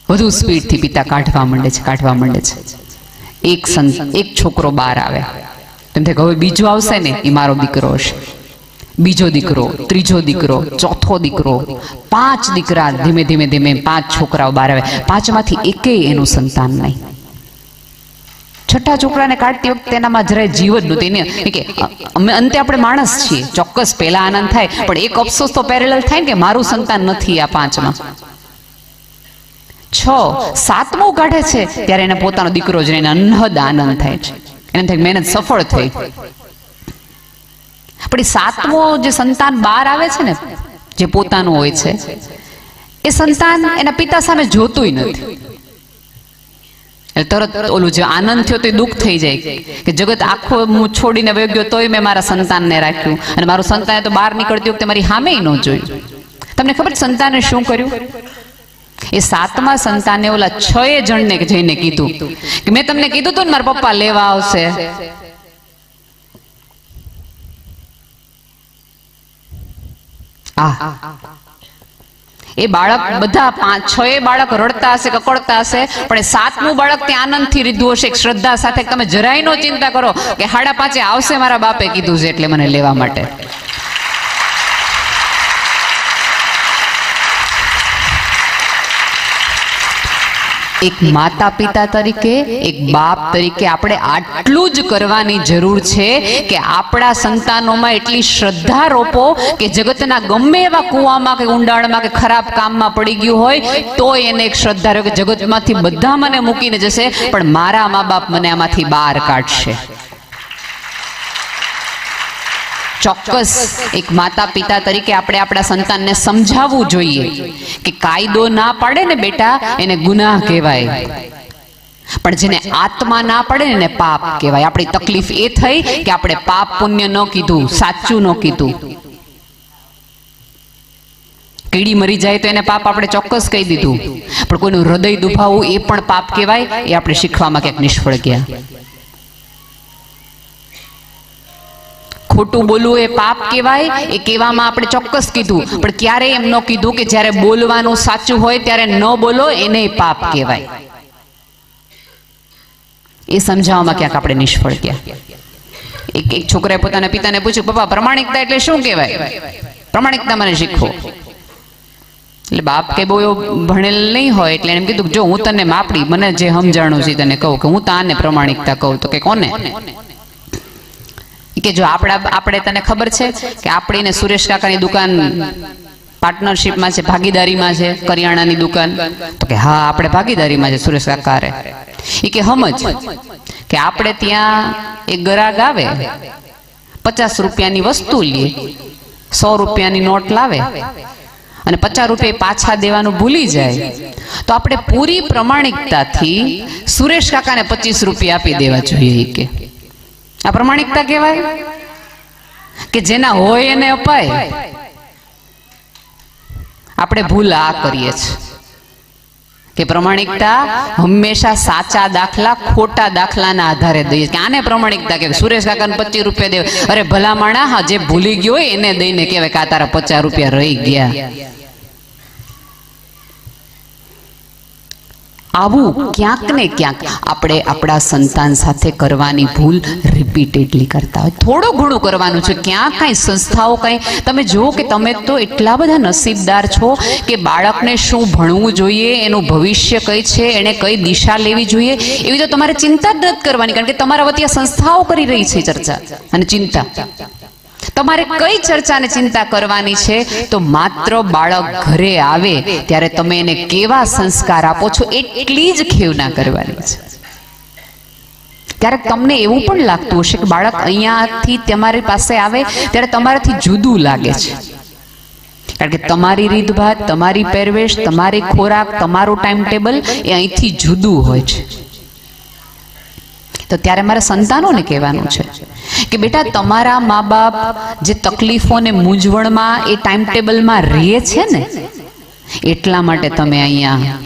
વધુ સ્પીડથી પિતા કાઢવા માંડે છે, કાઢવા માંડે છે. એક છોકરો બહાર આવે, તેમ થાય હવે બીજો આવશે ને એ મારો દીકરો હશે. બીજો દીકરો, ત્રીજો દીકરો, ચોથો દીકરો, 5 દીકરા, ધીમે ધીમે ધીમે 5 છોકરાઓ બહાર આવે. 5માંથી એકેય એનું સંતાન નહીં. છઠ્ઠા છોકરાને કાઢતી વખતે એનામાં જરાય જીવન નહોતું. કે અમે અંતે આપણે માણસ છીએ, ચોક્કસ પહેલા આનંદ થાય, પણ એક અફસોસ તો પેરેલલ થાય કે મારું સંતાન નથી આ 5માં. 7મું કાઢે છે ત્યારે એને પોતાનો દીકરો જ એને અનહદ આનંદ થાય છે. એને થાય મહેનત સફળ થઈ. પણ 7મો જે સંતાન બહાર આવે છે ને, જે પોતાનું હોય છે, એ સંતાન એના પિતા સામે જોતુંય નથી. તરત ઓલું જે આનંદ થયો તો એ દુઃખ થઈ જાય કે જગત આખો હું છોડીને વયો ગયો તોય મેં મારા સંતાનને રાખ્યું, અને મારું સંતાન તો બહાર નીકળતી વખતે મારી સામે ન જોયું. તમને ખબર સંતાને શું કર્યું? એ 7મા સંતાને ઓલા 6 જણને જઈને કીધું કે મેં તમને કીધું તું ને મારા પપ્પા લેવા આવશે. એ બાળક, બધા 5-6 બાળક રડતા હશે, કકડતા હશે, પણ 7મું બાળક ત્યાં આનંદથી રીધું હશે, શ્રદ્ધા સાથે. તમે જરાય નો ચિંતા કરો કે 5:30 આવશે, મારા બાપે કીધું છે એટલે મને લેવા માટે. એક માતા પિતા તરીકે, એક બાપ તરીકે આપણે આટલું જ કરવાની જરૂર છે કે આપણા સંતાનોમાં એટલી શ્રદ્ધા રોપો કે જગતના ગમે એવા કૂવામાં કે ઊંડાણમાં કે ખરાબ કામમાં પડી ગયું હોય તો એને એક શ્રદ્ધા રહે કે જગતમાંથી બધા મને મૂકીને જશે, પણ મારા મા બાપ મને આમાંથી બહાર કાઢશે. ચોક્કસ એક માતા પિતા તરીકે આપણે આપણા સંતાનને સમજાવવું જોઈએ કે કાયદો ના પાડે ને બેટા એને ગુનાહ કહેવાય, પણ જેને આત્મા ના પડે ને એને પાપ કહેવાય. આપણી તકલીફ એ થઈ કે આપણે પાપ પુણ્ય ન કીધું, સાચું ન કીધું. કીડી મરી જાય તો એને પાપ આપણે ચોક્કસ કહી દીધું, પણ કોઈનું હૃદય દુભાવવું એ પણ પાપ કહેવાય. એ આપણે શીખવામાં ક્યાંક નિષ્ફળ ગયા. ખોટું બોલવું એ પાપ કહેવાય, એ કહેવામાં આપણે ચોક્કસ કીધું, પણ ક્યારેય એમ ન કીધું કે જ્યારે બોલવાનું સાચું હોય ત્યારે ન બોલો, એને પાપ કહેવાય. એ સમજાવવામાં ક્યાંક આપણે નિષ્ફળ ગયા. એક છોકરાએ પોતાના પિતાને પૂછ્યું, પપ્પા પ્રમાણિકતા એટલે શું કહેવાય? પ્રમાણિકતા મને શીખવો. એટલે બાપ કે બહુ ભણેલ નહીં હોય એટલે એમ કીધું, જો હું તને માપડી, મને જે સમજાણું છે તને કહું કે હું તાને પ્રમાણિકતા કહું. તો કે કોને? કે જો આપણે તને ખબર છે કે આપણીને સુરેશ કાકાની દુકાન પાર્ટનરશિપમાં છે, ભાગીદારીમાં છે, કરિયાણાની દુકાન. તો કે હા, આપણે ભાગીદારીમાં છે સુરેશ કાકા રે. એ કે સમજ કે આપણે ત્યાં એક ગ્રાહક આવે, 50 રૂપિયાની વસ્તુ લે, 100 રૂપિયાની નોટ લાવે અને 50 રૂપિયા પાછા દેવાનું ભૂલી જાય, તો આપણે પૂરી પ્રમાણિકતાથી સુરેશ કાકાને 25 રૂપિયા આપી દેવા જોઈએ. કે આ પ્રમાણિકતા કહેવાય કે જેના હોય એને અપાય? આપણે ભૂલ આ કરીએ છીએ કે પ્રમાણિકતા હંમેશા સાચા દાખલા ખોટા દાખલાના આધારે દઈએ કે આને પ્રમાણિકતા કે સુરેશ કાકાને 25 રૂપિયા દેવા. અરે ભલા માણા, હા, જે ભૂલી ગયો હોય એને દઈને કહેવાય કે આ તારા 50 રૂપિયા રહી ગયા. આવું ક્યાંક ને ક્યાંક આપણે આપણા સંતાન સાથે કરવાની ભૂલ રિપીટેડલી કરતા હોય. થોડું ઘણું કરવાનું છે. ક્યાં કાંઈ સંસ્થાઓ કંઈ તમે જુઓ કે તમે તો એટલા બધા નસીબદાર છો કે બાળકને શું ભણવું જોઈએ, એનું ભવિષ્ય કઈ છે, એને કઈ દિશા લેવી જોઈએ, એવી તો તમારે ચિંતા જ નથી કરવાની, કારણ કે તમારા વતી આ સંસ્થાઓ કરી રહી છે ચર્ચા અને ચિંતા. તમારે કઈ ચર્ચાને ચિંતા કરવાની છે? તો માત્ર બાળક ઘરે આવે ત્યારે તમે એને કેવા સંસ્કાર આપો છો એટલી જ ખેવના કરવાની છે. ક્યારેક તમને એવું પણ લાગતું હશે કે બાળક અહીંયાથી તમારી પાસે આવે ત્યારે તમારાથી જુદું લાગે છે, કારણ કે તમારી રીતભાત, તમારી પહેરવેશ, તમારી ખોરાક, તમારું ટાઈમ ટેબલ એ અહીંથી જુદું હોય છે. તો ત્યારે મારા સંતાનોને કહેવાનું છે કે બેટા, તમારા મા બાપ જે તકલીફો ને મૂંઝવણમાં એ ટાઈમ ટેબલમાં રહે છે ને, એટલા માટે તમે અહીંયા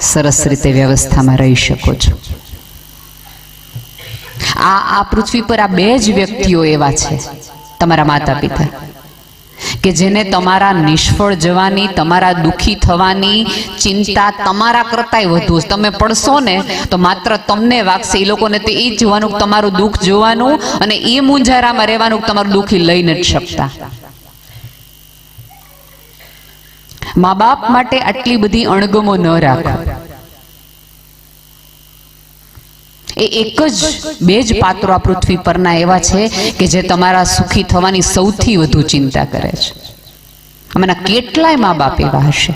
સરસ રીતે વ્યવસ્થામાં રહી શકો છો. આ પૃથ્વી પર આ 2 જ વ્યક્તિઓ એવા છે, તમારા માતા પિતા, કે જેને તમારા નિષ્ફળ જવાની, તમારા દુખી થવાની ચિંતા તમારા કરતાંય વધુ. તમે પડશો ને તો માત્ર તમને વાગશે. એ લોકોને તો એ જોવાનું, તમારું દુઃખ જોવાનું અને એ મૂંઝારામાં રહેવાનું, તમારું દુઃખી લઈ નથી શકતા. મા બાપ માટે આટલી બધી અણગમો ન રાખો. એ એક જ બે જ પાત્રો આ પૃથ્વી પરના એવા છે કે જે તમારા સુખી થવાની સૌથી વધુ ચિંતા કરે છે. આમાંના કેટલાય મા બાપ એવા હશે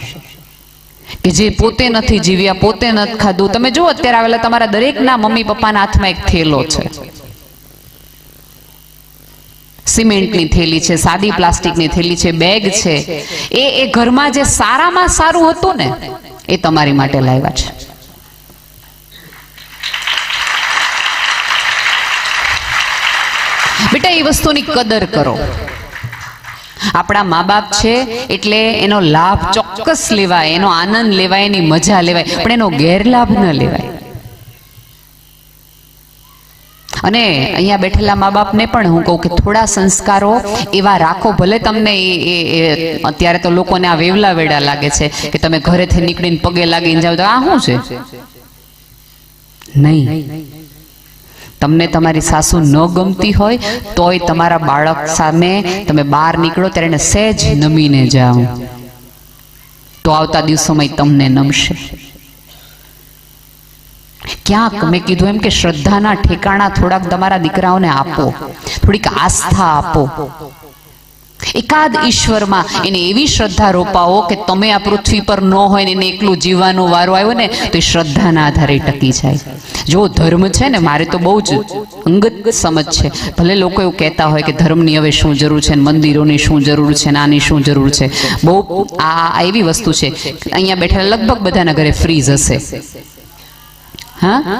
કે જે પોતે નથી જીવ્યા, પોતે નથી ખાધું. તમે જુઓ અત્યારે આવેલા તમારા દરેકના મમ્મી પપ્પાના હાથમાં એક થેલો છે. સિમેન્ટની થેલી છે, સાદી પ્લાસ્ટિકની થેલી છે, બેગ છે. એ ઘરમાં જે સારામાં સારું હતું ને એ તમારી માટે લાવ્યા છે. બેટા એ વસ્તુની કદર કરો. આપણા મા બાપ છે એટલે એનો લાભ ચોક્કસ લેવાય, એનો આનંદ લેવાય, એની મજા લેવાય, પણ એનો ગેરલાભ ન લેવાય. અને અહીંયા બેઠેલા મા બાપને પણ હું કહું કે થોડા સંસ્કારો એવા રાખો. ભલે તમને અત્યારે તો લોકોને આ વેવલા વેડા લાગે છે કે તમે ઘરેથી નીકળીને પગે લાગીને જાવ તો આ શું છે. નહીં, તમને તમારી સાસુ ન ગમતી હોય તોય તમારા બાળક સામે તમે બહાર નીકળો ત્યારે એને સહેજ નમીને જાઓ તો આવતા દિવસોમાં તમને નમશે. ક્યાંક મેં કીધું એમ કે શ્રદ્ધાના ઠેકાણા થોડાક તમારા દીકરાઓને આપો, થોડીક આસ્થા આપો. એકાદ ઈશ્વરમાં એને એવી શ્રદ્ધા રોપાવો કે તમે આ પૃથ્વી પર ન હોય ને એને એકલું જીવવાનો વારો આવ્યો ને તો એ શ્રદ્ધાના આધારે ટકી જાય. જો ધર્મ છે ને, મારે તો બહુ જ અંગત સમજ છે. ભલે લોકો એવું કહેતા હોય કે ધર્મની હવે શું જરૂર છે, મંદિરોની શું જરૂર છે, નાની શું જરૂર છે. બહુ આ એવી વસ્તુ છે. અહીંયા બેઠેલા લગભગ બધાના ઘરે ફ્રીજ હશે. હા,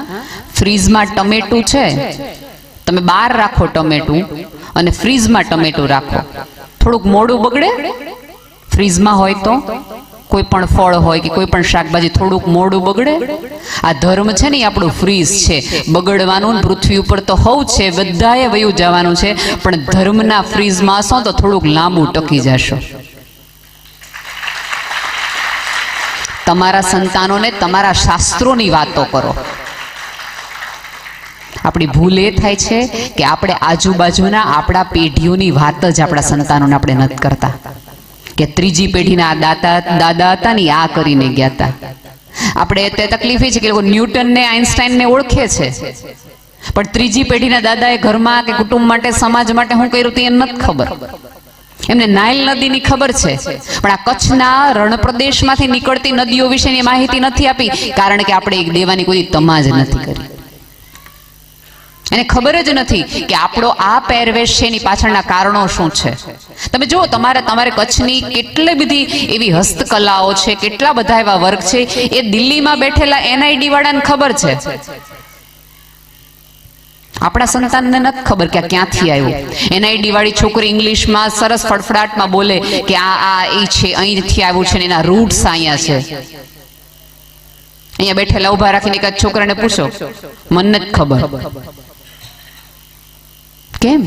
ફ્રીજમાં ટમેટું છે, તમે બહાર રાખો ટમેટું અને ફ્રીજમાં ટમેટું રાખો, થોડુંક મોડું બગડે. ફ્રીજમાં હોય તો કોઈ પણ ફળ હોય કે કોઈ પણ શાકભાજી થોડુંક મોડું બગડે. આ ધર્મ છે ને એ આપણું ફ્રીજ છે. બગડવાનું પૃથ્વી ઉપર તો હોવું છે, બધાએ વયું જવાનું છે, પણ ધર્મના ફ્રીજમાં હશો તો થોડુંક લાંબુ ટકી જશો. તમારા સંતાનોને તમારા શાસ્ત્રોની વાતો કરો. આપણી ભૂલ એ થાય છે કે આપણે આજુબાજુના આપણા પેઢીઓની વાત જ આપણા સંતાનોને આપણે નથી કરતા. કે ત્રીજી પેઢીના દાદા હતા ને આ કરીને ગયા હતા. આપણે તે તકલીફ એ છે કે લોકો ન્યૂટનને આઇન્સ્ટાઈનને ઓળખે છે, પણ ત્રીજી પેઢીના દાદાએ ઘરમાં કે કુટુંબ માટે સમાજ માટે શું કર્યું તે એને નથી ખબર. એમને નાઇલ નદીની ખબર છે, પણ આ કચ્છના રણપ્રદેશમાંથી નીકળતી નદીઓ વિશેની માહિતી નથી આપી, કારણ કે આપણે એક દેવાની કોઈ તમા જ નથી કરી. એને ખબર જ નથી કે આપણો આ પહેરવેશ છે એની પાછળના કારણો શું છે. તમે જુઓ તમારે કચ્છની કેટલી બધી એવી હસ્તકલાઓ છે, કેટલા બધા એવા વર્ક છે, એ દિલ્હીમાં બેઠેલા NID વાળાને ખબર છે. આપણા સંતાનને નથી ખબર કે આ ક્યાંથી આવ્યું. NID વાળી છોકરી ઇંગ્લિશમાં સરસ ફડફડાટમાં બોલે કે આ એ છે, અહીંથી આવ્યું છે ને એના રૂટ્સ અહીંયા છે. અહીંયા બેઠેલા ઉભા રાખીને એક છોકરાને પૂછો, મને નથી ખબર. કેમ?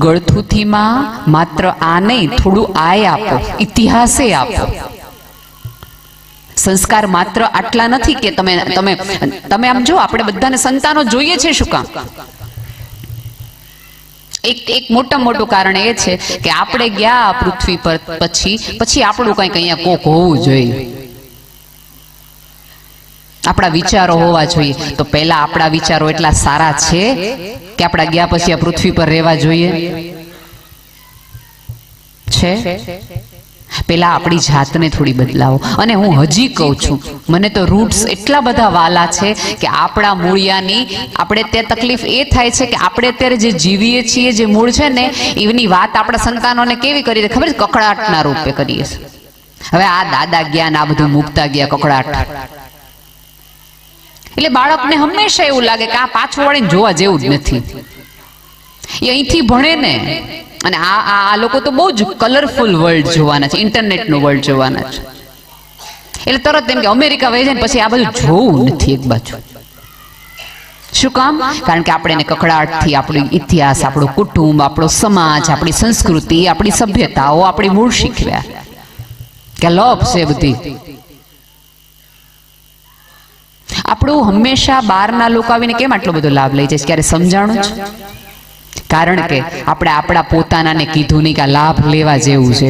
ગળથુથીમાં માત્ર આ નહીં, થોડું આય આપો, ઇતિહાસે આપો. સંસ્કાર માત્ર આટલા નથી કે તમે આમ જો, આપણે બધાને સંતાનો જોઈએ છે. શું કામ? એક મોટું કારણ એ છે કે આપણે ગયા પૃથ્વી પર પછી આપણું કંઈક અહીંયા કોક હોવું જોઈએ. આપણા વિચારો હોવા જોઈએ. તો પહેલા આપણા વિચારો એટલા સારા છે કે આપણા ગયા પછી આ પૃથ્વી પર રહેવા જોઈએ છે? પેલા આપણી જાતને થોડી બદલાવો. અને હું હજી કહું છું, મને તો રૂટ્સ એટલા બધા વાલા છે કે આપણા મૂળિયાની આપણે તે તકલીફ એ થાય છે કે આપણે અત્યારે જે જીવીએ છીએ, જે મૂળ છે ને, એની વાત આપણા સંતાનોને કેવી કરી દે ખબર છે? કકડાટના રૂપે કરીએ છીએ. હવે આ દાદા ગયા ને આ બધું મૂકતા ગયા કકડાટ, એટલે બાળકને હંમેશા એવું લાગે કે આ પાછું વળીને જોવા જેવું જ નથી. એ અહીંથી ભણે ને, અને આ લોકો તો બહુ જ કલરફુલ વર્લ્ડ જોવાના છે, ઇન્ટરનેટનું વર્લ્ડ જોવાના છે. એટલે તરત એમ કે અમેરિકા વહી જાય ને પછી આ બધું જોવું નથી એક બાજુ. શું કામ? કારણ કે આપણે એને કકડાટથી આપણો ઇતિહાસ, આપણું કુટુંબ, આપણો સમાજ, આપણી સંસ્કૃતિ, આપણી સભ્યતાઓ, આપણી મૂળ શીખવ્યા કે લોભ છે બધી. આપણું હંમેશા બહારના લોકો આવીને કેમ આટલો બધો લાભ લઈ જાય? ક્યારે સમજાણું છે? કારણ કે આપણે આપણા પોતાનાને કીધું નહીં કે આ લાભ લેવા જેવું છે.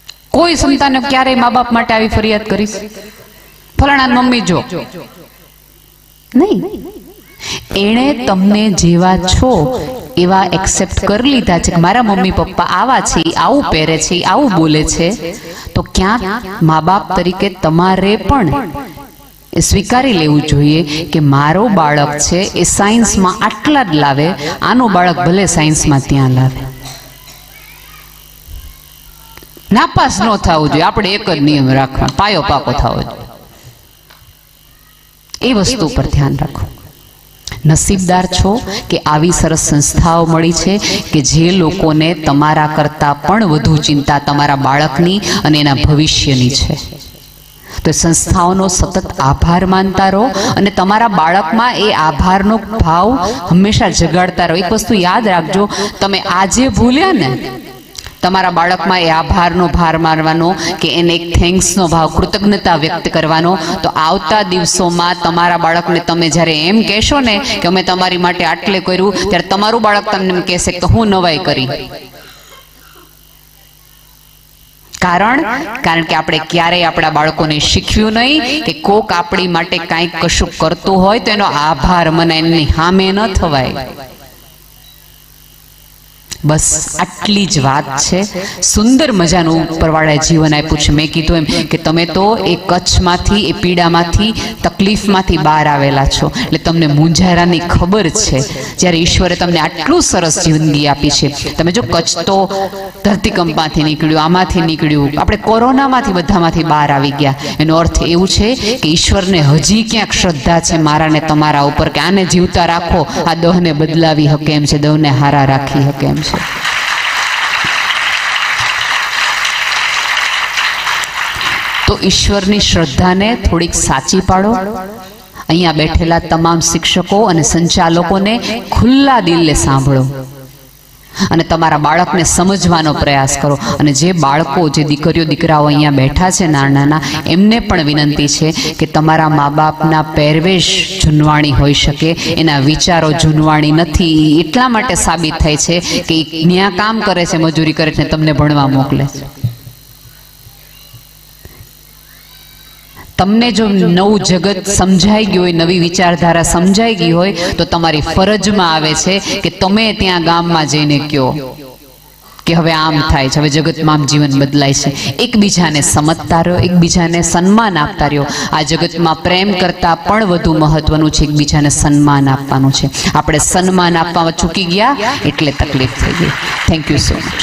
કોઈ સંતાને ક્યારેય મા બાપ માટે આવી ફરિયાદ કરીશ, ફલાણા મમ્મી જો નહીં. એણે તમને જેવા છો એવા એક્સેપ્ટ કરી લીધા છે કે મારા મમ્મી પપ્પા આવા છે, આવું પહેરે છે, આવું બોલે છે, તો ક્યાંક મા બાપ તરીકે તમારે પણ એ સ્વીકારી લેવું જોઈએ કે મારો બાળક છે એ સાયન્સમાં આટલા જ લાવે, આનું બાળક ભલે સાયન્સમાં ત્યાં લાવે. નાપાસ ન થવું જોઈએ. આપણે એક જ નિયમ રાખવાનો, પાયો પાકો થવો જોઈએ. એ વસ્તુ પર ધ્યાન રાખો. નસીબદાર છો કે આવી સરસ સંસ્થાઓ મળી છે કે જે લોકોને તમારા કરતાં પણ વધુ ચિંતા તમારા બાળકની અને એના ભવિષ્યની છે. તો સંસ્થાઓનો સતત આભાર માનતા રહો અને તમારા બાળકમાં એ આભારનો ભાવ હંમેશા જગાડતા રહો. એક વસ્તુ યાદ રાખજો, તમે આજે ભૂલ્યા ને તમારા બાળકમાં એ આભારનો ભાર મારવાનો કે એને એક થેન્ક્સનો ભાવ, કૃતજ્ઞતા વ્યક્ત કરવાનો, તો આવતા દિવસોમાં તમારા બાળકને તમે જ્યારે એમ કહેશો ને કે અમે તમારી માટે આટલે કર્યું, ત્યારે તમારું બાળક તમને એમ કહેશે કે હું નવાઈ કરી. કારણ કે આપણે ક્યારેય આપણા બાળકોને શીખવ્યું નહીં કે કોક આપણી માટે કાંઈક કશું કરતું હોય તો એનો આભાર મને એની સામે ન થવાય. બસ આટલી જ વાત છે. સુંદર મજાનું ઉપરવાળાએ જીવન આપ્યું છે. મેં કીધું એમ કે તમે તો એ કચ્છમાંથી, એ પીડામાંથી, તકલીફમાંથી બહાર આવેલા છો, એટલે તમને મૂંઝારાની ખબર છે. જ્યારે ઈશ્વરે તમને આટલું સરસ જિંદગી આપી છે. તમે જો કચ્છ તો ધરતીકંપમાંથી નીકળ્યું, આમાંથી નીકળ્યું, આપણે કોરોનામાંથી બધામાંથી બહાર આવી ગયા. એનો અર્થ એવું છે કે ઈશ્વરને હજી ક્યાંક શ્રદ્ધા છે મારા ને તમારા ઉપર કે આને જીવતા રાખો, આ દહને બદલાવી શકે એમ છે, દહને હારા રાખી શકે એમ છે. તો ઈશ્વરની શ્રદ્ધાને થોડીક સાચી પાડો. અહીંયા બેઠેલા તમામ શિક્ષકો અને સંચાલકોને ખુલ્લા દિલે સાંભળો અને તમારા બાળકને સમજવાનો પ્રયાસ કરો. અને જે બાળકો, જે દીકરીઓ દીકરાઓ અહીંયા બેઠા છે નાના નાના, એમને પણ વિનંતી છે કે તમારા મા બાપના પહેરવેશ જૂનવાણી હોઈ શકે, એના વિચારો જૂનવાણી નથી. એટલા માટે સાબિત થાય છે કે ત્યાં કામ કરે છે, મજૂરી કરે છે, તમને ભણવા મોકલે છે. તમને જો નવું જગત સમજાઈ ગયું હોય, નવી વિચારધારા સમજાઈ ગઈ હોય, તો તમારી ફરજમાં આવે છે કે તમે ત્યાં ગામમાં જઈને કહો કે હવે આમ થાય છે, હવે જગતમાં આમ જીવન બદલાય છે. એકબીજાને સમજતા રહો, એકબીજાને સન્માન આપતા રહો. આ જગતમાં પ્રેમ કરતાં પણ વધુ મહત્વનું છે એકબીજાને સન્માન આપવાનું છે. આપણે સન્માન આપવામાં ચૂકી ગયા એટલે તકલીફ થઈ ગઈ. Thank you so much.